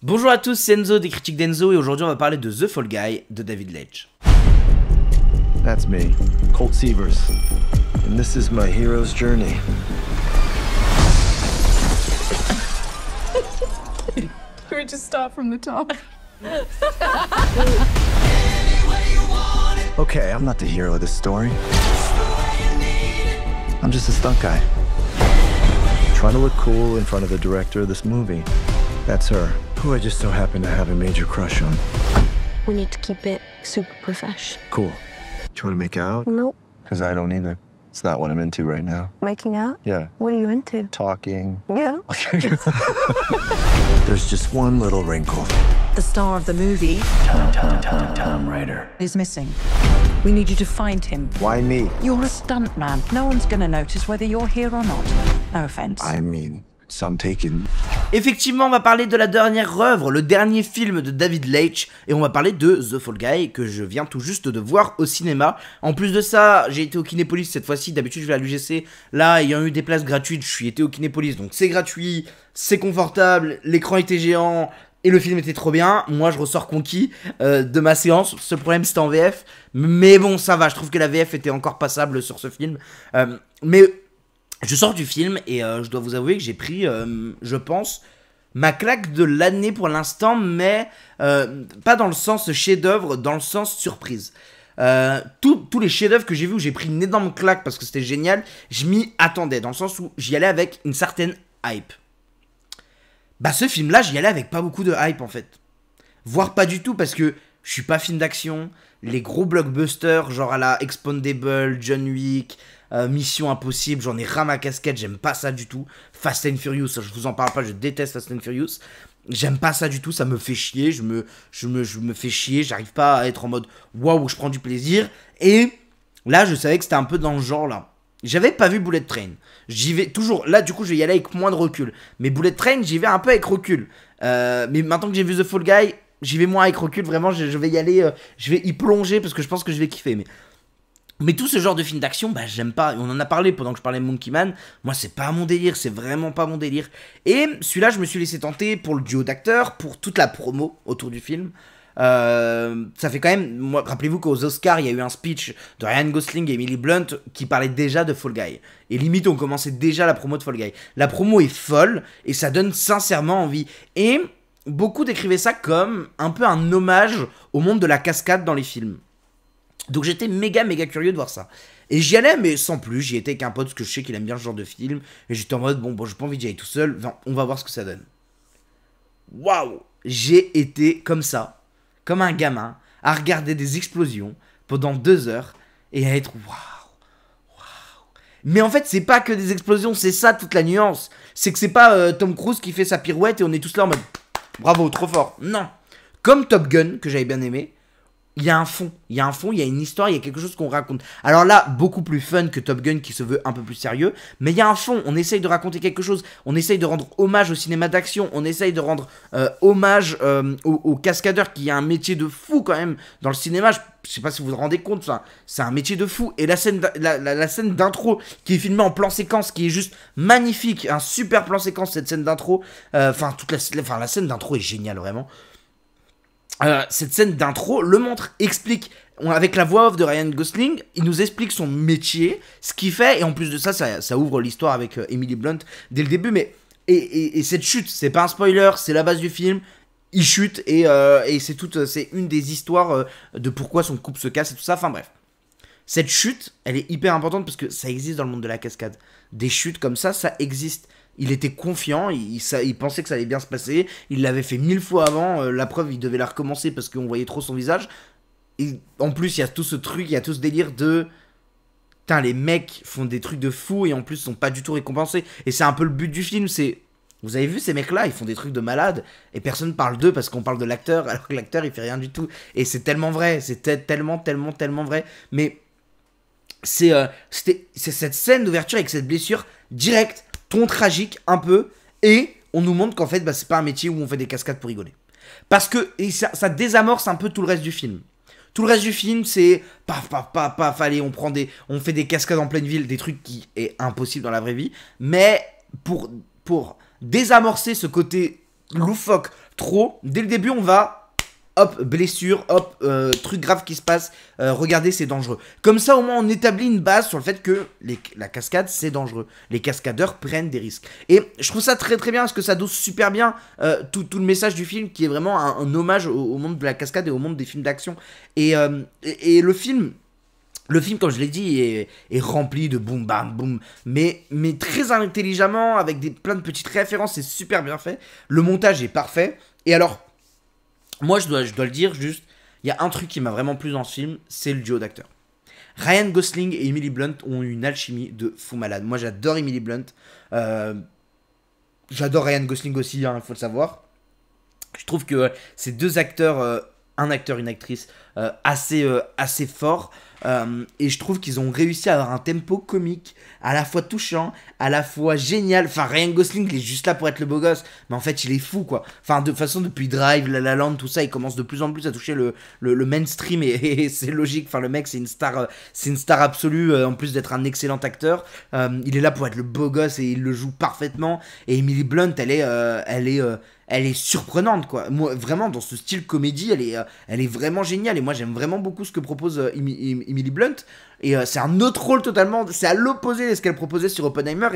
Bonjour à tous, c'est Enzo des Critiques d'Enzo et aujourd'hui on va parler de The Fall Guy de David Leitch. That's me, Colt Sievers, and this is my hero's journey. Can we just start from the top? Okay, I'm not the hero of this story. I'm just a stunt guy. Trying to look cool in front of the director of this movie. That's her, who I just so happen to have a major crush on. We need to keep it super profesh. Cool. Do you want to make out? Nope. Because I don't either. It's not what I'm into right now. Making out? Yeah. What are you into? Talking. Yeah. There's just one little wrinkle. The star of the movie, Tom Ryder. is missing. We need you to find him. Why me? You're a stuntman. No one's gonna notice whether you're here or not. No offense. I mean, some taken. Effectivement, on va parler de la dernière œuvre, le dernier film de David Leitch, et on va parler de The Fall Guy, que je viens tout juste de voir au cinéma. En plus de ça, j'ai été au Kinépolis cette fois-ci, d'habitude je vais à l'UGC, là, ayant eu des places gratuites, je suis été au Kinépolis, donc c'est gratuit, c'est confortable, l'écran était géant, et le film était trop bien. Moi, je ressors conquis de ma séance, ce problème c'était en VF, mais bon, ça va, je trouve que la VF était encore passable sur ce film, mais... Je sors du film et je dois vous avouer que j'ai pris, je pense, ma claque de l'année pour l'instant, mais pas dans le sens chef-d'œuvre, dans le sens surprise. Tous les chefs-d'œuvre que j'ai vus où j'ai pris une énorme claque parce que c'était génial, je m'y attendais, dans le sens où j'y allais avec une certaine hype. Bah ce film-là, j'y allais avec pas beaucoup de hype en fait. Voire pas du tout parce que je suis pas film d'action, les gros blockbusters genre à la Expandable, John Wick... Mission Impossible, j'en ai ras ma casquette, j'aime pas ça du tout. Fast and Furious, je vous en parle pas, je déteste Fast and Furious. J'aime pas ça du tout, ça me fait chier, je me fais chier, j'arrive pas à être en mode waouh, je prends du plaisir. Et là, je savais que c'était un peu dans le genre là. J'avais pas vu Bullet Train. J'y vais toujours, là du coup, je vais y aller avec moins de recul. Mais Bullet Train, j'y vais un peu avec recul. Mais maintenant que j'ai vu The Fall Guy, j'y vais moins avec recul, vraiment, je vais y aller, je vais y plonger parce que je pense que je vais kiffer. Mais tout ce genre de film d'action, bah j'aime pas. On en a parlé pendant que je parlais de Monkey Man. Moi, c'est pas mon délire, c'est vraiment pas mon délire. Et celui-là, je me suis laissé tenter pour le duo d'acteurs, pour toute la promo autour du film. Ça fait quand même... Moi, rappelez-vous qu'aux Oscars, il y a eu un speech de Ryan Gosling et Emily Blunt qui parlait déjà de Fall Guy. Et limite, on commençait déjà la promo de Fall Guy. La promo est folle et ça donne sincèrement envie. Et beaucoup décrivaient ça comme un peu un hommage au monde de la cascade dans les films. Donc j'étais méga curieux de voir ça. Et j'y allais mais sans plus, j'y étais avec un pote parce que je sais qu'il aime bien ce genre de film. Et j'étais en mode bon j'ai pas envie d'y aller tout seul, enfin, on va voir ce que ça donne. Waouh, j'ai été comme ça, comme un gamin, à regarder des explosions pendant 2 heures et à être waouh. Mais en fait c'est pas que des explosions, c'est ça toute la nuance. C'est que c'est pas Tom Cruise qui fait sa pirouette et on est tous là en mode bravo, trop fort. Non, comme Top Gun que j'avais bien aimé. Il y a un fond, il y a une histoire, il y a quelque chose qu'on raconte. Alors là, beaucoup plus fun que Top Gun qui se veut un peu plus sérieux, mais il y a un fond, on essaye de raconter quelque chose, on essaye de rendre hommage au cinéma d'action, on essaye de rendre hommage aux cascadeurs qui a un métier de fou quand même dans le cinéma, je sais pas si vous vous rendez compte, c'est un métier de fou. Et la scène d'intro qui est filmée en plan séquence, qui est juste magnifique, un super plan séquence cette scène d'intro, la scène d'intro est géniale vraiment. Cette scène d'intro le montre, explique, avec la voix off de Ryan Gosling, il nous explique son métier, ce qu'il fait, et en plus de ça, ça ouvre l'histoire avec Emily Blunt dès le début, mais et cette chute, c'est pas un spoiler, c'est la base du film, il chute, et c'est une des histoires de pourquoi son couple se casse et tout ça, enfin bref. Cette chute, elle est hyper importante parce que ça existe dans le monde de la cascade. Des chutes comme ça existe. Il était confiant, il pensait que ça allait bien se passer, il l'avait fait 1000 fois avant, la preuve il devait la recommencer parce qu'on voyait trop son visage. Et en plus il y a tout ce truc, il y a tout ce délire de... Putain, les mecs font des trucs de fou et en plus sont pas du tout récompensés. Et c'est un peu le but du film, c'est... Vous avez vu ces mecs là, ils font des trucs de malade et personne parle d'eux parce qu'on parle de l'acteur alors que l'acteur il fait rien du tout. Et c'est tellement vrai, c'était tellement vrai. Mais c'est cette scène d'ouverture avec cette blessure directe, ton tragique un peu, et on nous montre qu'en fait c'est pas un métier où on fait des cascades pour rigoler. Parce que ça désamorce un peu tout le reste du film. Tout le reste du film c'est paf, allez on fait des cascades en pleine ville, des trucs qui est impossible dans la vraie vie, mais pour désamorcer ce côté loufoque trop. Dès le début, on va... Hop, blessure, hop, truc grave qui se passe, regardez, c'est dangereux. Comme ça, au moins, on établit une base sur le fait que la cascade, c'est dangereux. Les cascadeurs prennent des risques. Et je trouve ça très très bien, parce que ça dose super bien tout le message du film, qui est vraiment un hommage au monde de la cascade et au monde des films d'action. Et le film, comme je l'ai dit, est rempli de boum bam boum, mais très intelligemment, avec plein de petites références, c'est super bien fait. Le montage est parfait. Et alors... Moi, je dois le dire, juste, il y a un truc qui m'a vraiment plu dans ce film, c'est le duo d'acteurs. Ryan Gosling et Emily Blunt ont une alchimie de fou malade. Moi, j'adore Emily Blunt. J'adore Ryan Gosling aussi, hein, il faut le savoir. Je trouve que ces deux acteurs, un acteur, une actrice, assez forts. Et je trouve qu'ils ont réussi à avoir un tempo comique, à la fois touchant, à la fois génial. Enfin, Ryan Gosling, il est juste là pour être le beau gosse, mais en fait, il est fou, quoi. Enfin, de toute façon, depuis Drive, La La Land, tout ça, il commence de plus en plus à toucher le mainstream, et c'est logique. Enfin, le mec, c'est une star absolue, en plus d'être un excellent acteur. Il est là pour être le beau gosse, et il le joue parfaitement. Et Emily Blunt, elle est surprenante, quoi. Moi, vraiment, dans ce style comédie, elle est vraiment géniale. Et moi, j'aime vraiment beaucoup ce que propose Emily Blunt. Et c'est un autre rôle totalement. C'est à l'opposé de ce qu'elle proposait sur Oppenheimer.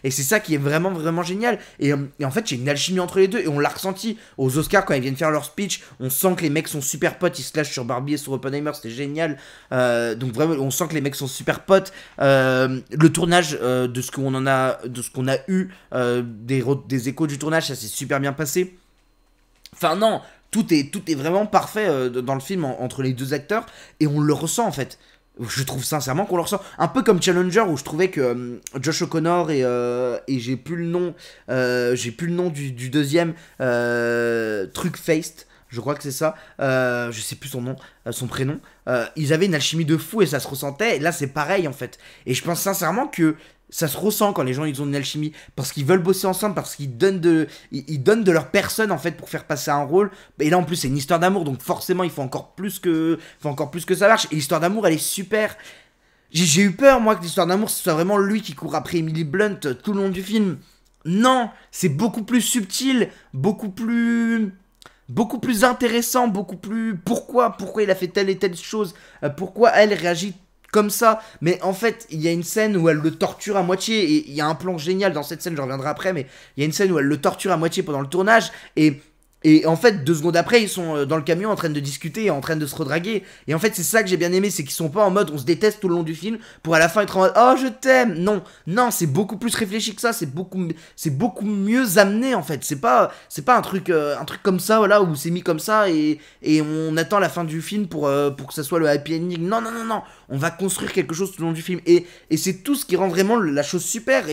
Et c'est ça qui est vraiment, vraiment génial. Et en fait, il y a une alchimie entre les deux. Et on l'a ressenti aux Oscars quand ils viennent faire leur speech. On sent que les mecs sont super potes. Ils se lâchent sur Barbie et sur Oppenheimer. C'était génial. Donc vraiment, on sent que les mecs sont super potes. Le tournage de ce qu'on a eu, des échos du tournage, ça s'est super bien passé. Enfin non, tout est vraiment parfait dans le film entre les deux acteurs, et on le ressent en fait. Je trouve sincèrement qu'on le ressent. Un peu comme Challenger, où je trouvais que Josh O'Connor et j'ai plus le nom du deuxième truc Faced. Je crois que c'est ça, je sais plus son prénom, ils avaient une alchimie de fou et ça se ressentait, et là c'est pareil en fait. Et je pense sincèrement que ça se ressent quand les gens ils ont une alchimie, parce qu'ils veulent bosser ensemble, parce qu'ils donnent de leur personne en fait pour faire passer un rôle. Et là en plus c'est une histoire d'amour, donc forcément il faut encore plus que ça marche. Et l'histoire d'amour elle est super. J'ai eu peur moi que l'histoire d'amour ce soit vraiment lui qui court après Emily Blunt tout le long du film. Non, c'est beaucoup plus subtil, beaucoup plus intéressant, beaucoup plus... Pourquoi il a fait telle et telle chose, pourquoi elle réagit comme ça. Mais en fait, il y a une scène où elle le torture à moitié, et il y a un plan génial dans cette scène, je reviendrai après, mais il y a une scène où elle le torture à moitié pendant le tournage, et en fait, 2 secondes après, ils sont dans le camion en train de discuter, en train de se redraguer. Et en fait, c'est ça que j'ai bien aimé, c'est qu'ils sont pas en mode on se déteste tout le long du film pour à la fin être en mode oh je t'aime. Non, c'est beaucoup plus réfléchi que ça, c'est beaucoup mieux amené en fait. C'est pas un truc comme ça, voilà, où c'est mis comme ça et on attend la fin du film pour que ça soit le happy ending. Non, on va construire quelque chose tout le long du film, et c'est tout ce qui rend vraiment la chose super.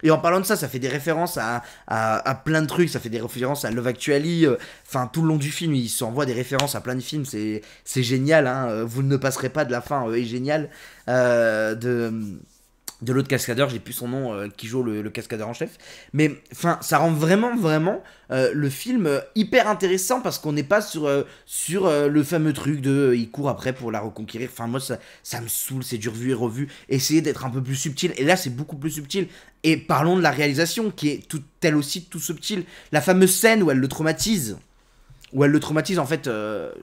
Et en parlant de ça, ça fait des références à plein de trucs, ça fait des références à Love Actually, enfin tout le long du film, il s'envoie des références à plein de films, c'est génial, hein, vous ne passerez pas de la fin, est génial, de l'autre cascadeur, j'ai plus son nom, qui joue le cascadeur en chef, mais enfin ça rend vraiment le film hyper intéressant, parce qu'on n'est pas sur le fameux truc de il court après pour la reconquérir. Enfin moi ça me saoule, c'est du revu et revu, essayer d'être un peu plus subtil, et là c'est beaucoup plus subtil. Et parlons de la réalisation qui est elle aussi tout subtile, la fameuse scène où elle le traumatise en fait,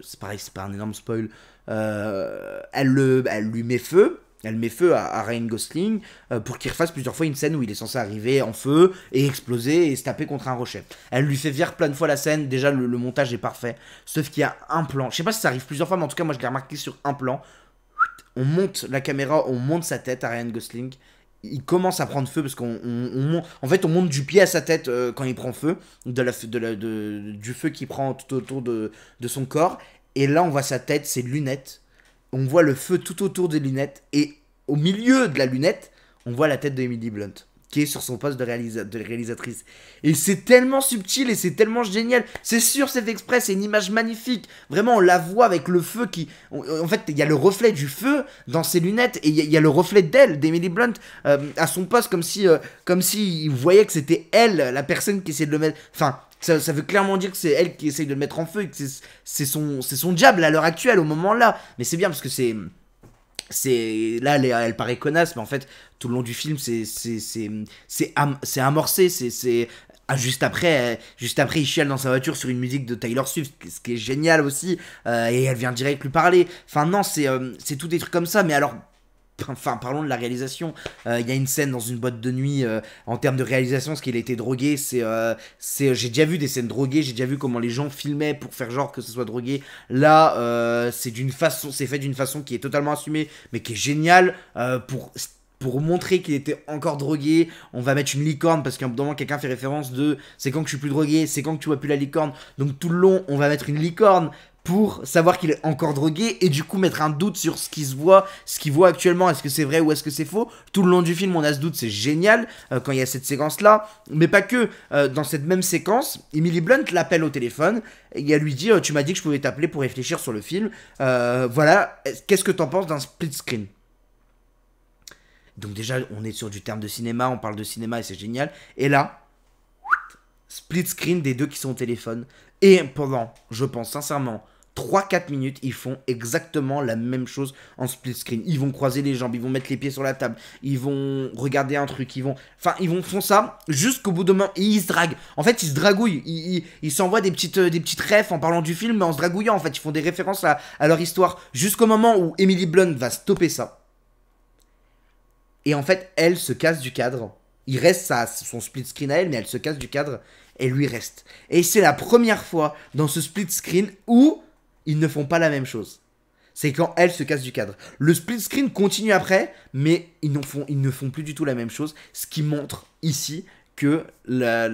c'est pareil, c'est pas un énorme spoil, elle lui met feu. Elle met feu à Ryan Gosling pour qu'il refasse plusieurs fois une scène où il est censé arriver en feu et exploser et se taper contre un rocher. Elle lui fait vivre plein de fois la scène. Déjà le montage est parfait, sauf qu'il y a un plan, je sais pas si ça arrive plusieurs fois, mais en tout cas moi je l'ai remarqué sur un plan. On monte la caméra, on monte sa tête à Ryan Gosling, il commence à prendre feu parce qu'on monte du pied à sa tête quand il prend feu, du feu qui prend tout autour de son corps, et là on voit sa tête, ses lunettes. On voit le feu tout autour des lunettes, et au milieu de la lunette, on voit la tête de Emily Blunt, qui est sur son poste de réalisatrice. Et c'est tellement subtil et c'est tellement génial. C'est sûr, c'est fait exprès, c'est une image magnifique. Vraiment, on la voit avec le feu qui... En fait, il y a le reflet du feu dans ses lunettes, et il y a le reflet d'Emily Blunt, à son poste, comme si il voyait que c'était elle, la personne qui essayait de le mettre... Enfin... Ça veut clairement dire que c'est elle qui essaye de le mettre en feu, et que c'est son diable à l'heure actuelle, au moment là. Mais c'est bien parce que là elle paraît connasse, mais en fait tout le long du film c'est amorcé, juste après, il chiale dans sa voiture sur une musique de Taylor Swift, ce qui est génial aussi, et elle vient direct lui parler. Enfin non, c'est tout des trucs comme ça, mais alors... Enfin, parlons de la réalisation. Il y a une scène dans une boîte de nuit. En termes de réalisation, parce qu'il a été drogué, j'ai déjà vu des scènes droguées. J'ai déjà vu comment les gens filmaient pour faire genre que ce soit drogué. Là, c'est fait d'une façon qui est totalement assumée, mais qui est géniale pour montrer qu'il était encore drogué. On va mettre une licorne parce qu'à un moment quelqu'un fait référence de c'est quand que je suis plus drogué, c'est quand que tu vois plus la licorne. Donc tout le long, on va mettre une licorne pour savoir qu'il est encore drogué et du coup mettre un doute sur ce qu'il voit actuellement, est-ce que c'est vrai ou est-ce que c'est faux. Tout le long du film on a ce doute, c'est génial quand il y a cette séquence là, mais pas que, dans cette même séquence, Emily Blunt l'appelle au téléphone et elle lui dit tu m'as dit que je pouvais t'appeler pour réfléchir sur le film, voilà, qu'est-ce que t'en penses d'un split screen. Donc déjà on est sur du terme de cinéma, on parle de cinéma et c'est génial, et là split screen des deux qui sont au téléphone, et pendant, je pense sincèrement, 3-4 minutes, ils font exactement la même chose en split screen. Ils vont croiser les jambes, ils vont mettre les pieds sur la table, ils vont regarder un truc, ils font ça jusqu'au bout de moment, et ils se draguent. En fait, ils se dragouillent, ils s'envoient des petites refs en parlant du film, mais en se dragouillant, en fait, ils font des références à leur histoire, jusqu'au moment où Emily Blunt va stopper ça. Et en fait, elle se casse du cadre. Il reste son split screen à elle, mais elle se casse du cadre, et lui reste. Et c'est la première fois dans ce split screen où ils ne font pas la même chose. C'est quand elle se casse du cadre. Le split screen continue après, mais ils ne font plus du tout la même chose, ce qui montre ici que le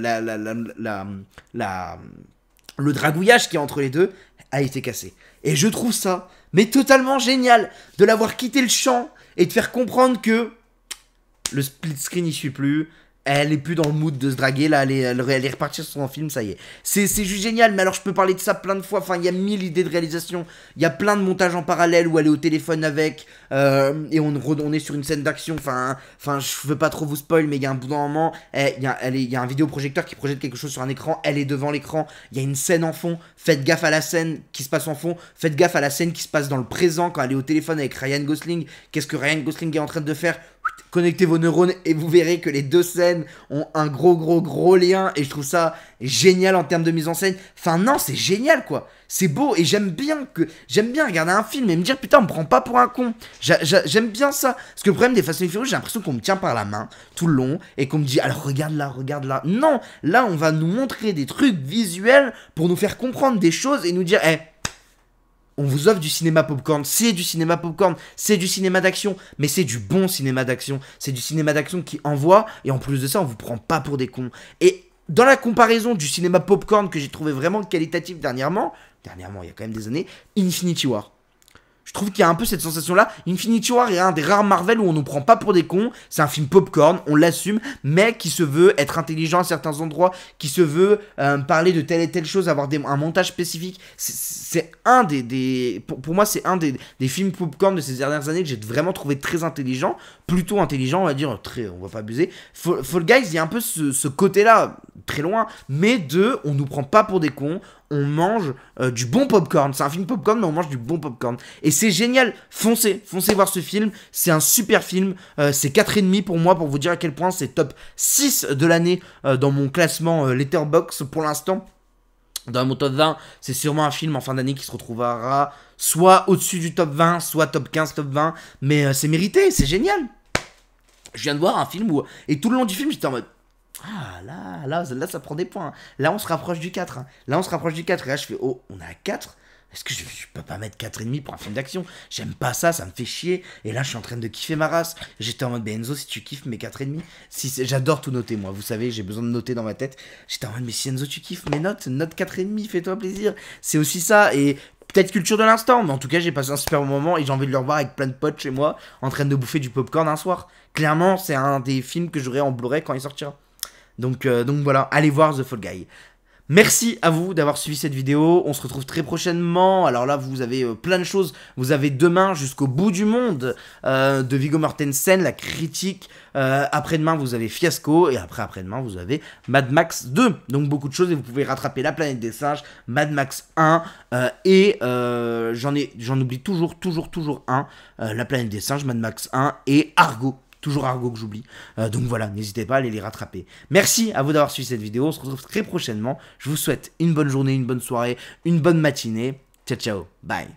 dragouillage qui est entre les deux a été cassé. Et je trouve ça, mais totalement génial, de l'avoir quitté le champ et de faire comprendre que le split screen n'y suit plus. Elle est plus dans le mood de se draguer, là, elle est repartie sur son film, ça y est. C'est juste génial, mais alors je peux parler de ça plein de fois, enfin, il y a 1000 idées de réalisation, il y a plein de montages en parallèle où elle est au téléphone avec, et on est sur une scène d'action, enfin, je veux pas trop vous spoil, mais il y a un bout d'un moment, il y a un vidéoprojecteur qui projette quelque chose sur un écran, elle est devant l'écran, il y a une scène en fond, faites gaffe à la scène qui se passe en fond, faites gaffe à la scène qui se passe dans le présent, quand elle est au téléphone avec Ryan Gosling, qu'est-ce que Ryan Gosling est en train de faire? Connectez vos neurones et vous verrez que les deux scènes ont un gros lien, et je trouve ça génial en termes de mise en scène. Enfin non, c'est génial quoi, c'est beau, et j'aime bien regarder un film et me dire putain on me prend pas pour un con. J'aime bien ça, parce que le problème des Fast and Furious, j'ai l'impression qu'on me tient par la main tout le long et qu'on me dit alors regarde là. Non, là on va nous montrer des trucs visuels pour nous faire comprendre des choses et nous dire on vous offre du cinéma popcorn, c'est du cinéma popcorn, c'est du cinéma d'action, mais c'est du bon cinéma d'action, c'est du cinéma d'action qui envoie, et en plus de ça, on vous prend pas pour des cons. Et dans la comparaison du cinéma popcorn que j'ai trouvé vraiment qualitatif dernièrement, il y a quand même des années, Infinity War. Je trouve qu'il y a un peu cette sensation-là. Infinity War est un des rares Marvel où on nous prend pas pour des cons. C'est un film popcorn, on l'assume, mais qui se veut être intelligent à certains endroits, qui se veut parler de telle et telle chose, avoir un montage spécifique. C'est un pour moi, c'est un des films popcorn de ces dernières années que j'ai vraiment trouvé très intelligent. Plutôt intelligent, on va dire, on va pas abuser. Fall Guys, il y a un peu ce côté-là, très loin, mais on nous prend pas pour des cons. On mange du bon popcorn. C'est un film popcorn, mais on mange du bon popcorn. Et c'est génial. Foncez voir ce film. C'est un super film. C'est 4,5 pour moi, pour vous dire à quel point c'est top 6 de l'année dans mon classement Letterboxd pour l'instant. Dans mon top 20, c'est sûrement un film en fin d'année qui se retrouvera soit au-dessus du top 20, soit top 15, top 20. Mais c'est mérité, c'est génial. Je viens de voir un film où... Et tout le long du film, j'étais en mode... Ah là, ça prend des points. Là, on se rapproche du 4. Là, on se rapproche du 4. Et là, je fais, oh, on est à 4. Est-ce que je peux pas mettre 4,5 pour un film d'action? J'aime pas ça me fait chier. Et là, je suis en train de kiffer ma race. J'étais en mode, Enzo, si tu kiffes mes 4,5. J'adore tout noter, moi. Vous savez, j'ai besoin de noter dans ma tête. J'étais en mode, mais si Enzo, tu kiffes mes note 4,5, fais-toi plaisir. C'est aussi ça. Et peut-être culture de l'instant, mais en tout cas, j'ai passé un super bon moment et j'ai envie de le revoir avec plein de potes chez moi, en train de bouffer du popcorn un soir. Clairement, c'est un des films que j'aurai en Blu-ray quand il sortira. Donc voilà, allez voir The Fall Guy. Merci à vous d'avoir suivi cette vidéo, on se retrouve très prochainement. Alors là vous avez plein de choses, vous avez demain jusqu'au bout du monde de Viggo Mortensen, la critique, après-demain vous avez Fiasco, et après-demain vous avez Mad Max 2, donc beaucoup de choses, et vous pouvez rattraper La Planète des Singes, Mad Max 1, et j'en oublie toujours un, La Planète des Singes, Mad Max 1 et Argo. toujours Argo que j'oublie. Donc voilà, n'hésitez pas à aller les rattraper. Merci à vous d'avoir suivi cette vidéo, on se retrouve très prochainement. Je vous souhaite une bonne journée, une bonne soirée, une bonne matinée. Ciao ciao, bye.